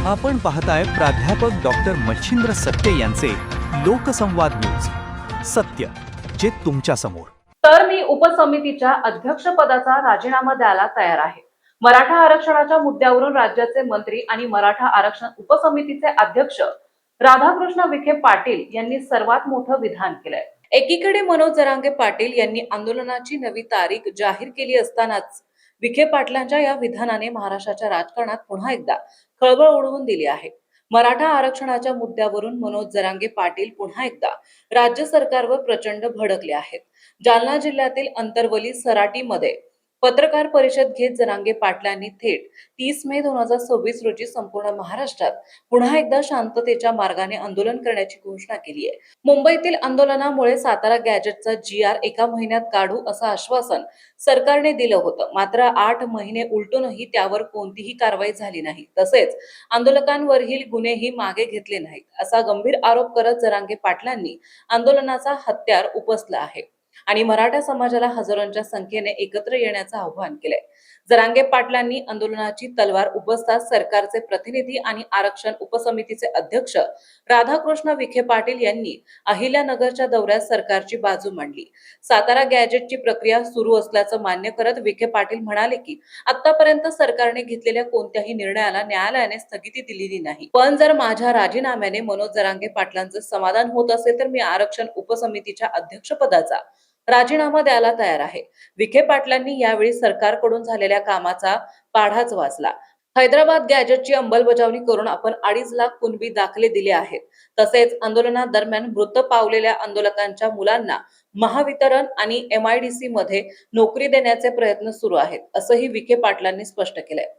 आपण पाहताय प्राध्यापक डॉक्टर मच्छिंद्र सत्य यांचे लोकसंवाद न्यूज. सत्य जे तुमच्या समोर. तर मी उपसमितीच्या अध्यक्षपदाचा राजीनामा द्यायला तयार आहे. मराठा आरक्षणाच्या मुद्द्यावरून राज्याचे मंत्री आणि मराठा आरक्षण उपसमितीचे अध्यक्ष राधाकृष्ण विखे पाटील यांनी सर्वात मोठं विधान केलंय. एकीकडे मनोज जरांगे पाटील यांनी आंदोलनाची नवी तारीख जाहीर केली असतानाच विखे पाटलांच्या या विधानाने महाराष्ट्राच्या राजकारणात पुन्हा एकदा खळबळ उडवून दिली आहे. मराठा आरक्षणाच्या मुद्द्यावरून मनोज जरांगे पाटील पुन्हा एकदा राज्य सरकारवर प्रचंड भडकले आहेत. जालना जिल्ह्यातील अंतरवली सराटीमध्ये पत्रकार परिषद घेत जरांगे पाटलांनी थेट 30 मे 2026 रोजी संपूर्ण महाराष्ट्रात पुन्हा एकदा शांततेच्या मार्गाने आंदोलन करण्याची घोषणा केली आहे. मुंबईतील आंदोलनामुळे सातारा गॅजेटचा GR एका महिन्यात काढू असं आश्वासन सरकारने दिलं होतं. मात्र 8 महिने उलटूनही त्यावर कोणतीही कारवाई झाली नाही. तसेच आंदोलकांवरील गुन्हेही मागे घेतले नाहीत असा गंभीर आरोप करत जरांगे पाटलांनी आंदोलनाचा हत्यार उपसला आहे आणि मराठा समाजाला हजारोंच्या संख्येने एकत्र येण्याचं आवाहन केलंय. जरांगे पाटलांनी आंदोलनाची तलवार उपसताच सरकारचे प्रतिनिधी आणि आरक्षण उपसमितीचे अध्यक्ष राधाकृष्ण विखे पाटील यांनी अहिल्यानगरच्या दौऱ्यात सरकारची बाजू मांडली. सातारा गॅजेटची प्रक्रिया सुरू असल्याचं मान्य करत विखे पाटील म्हणाले की आतापर्यंत सरकारने घेतलेल्या कोणत्याही निर्णयाला न्यायालयाने स्थगिती दिलेली नाही. पण जर माझ्या राजीनाम्याने मनोज जरांगे पाटलांचं समाधान होत असेल तर मी आरक्षण उपसमितीच्या अध्यक्षपदाचा राजीनामा द्यायला तयार आहे. विखे पाटलांनी यावेळी सरकारकडून झालेल्या कामाचा पाढाच वाचला. हैदराबाद गॅजेटची अंमलबजावणी करून आपण 2.5 लाख कुणबी दाखले दिले आहेत. तसेच आंदोलनादरम्यान मृत पावलेल्या आंदोलकांच्या मुलांना महावितरण आणि MIDC मध्ये नोकरी देण्याचे प्रयत्न सुरू आहेत असंही विखे पाटलांनी स्पष्ट केलंय.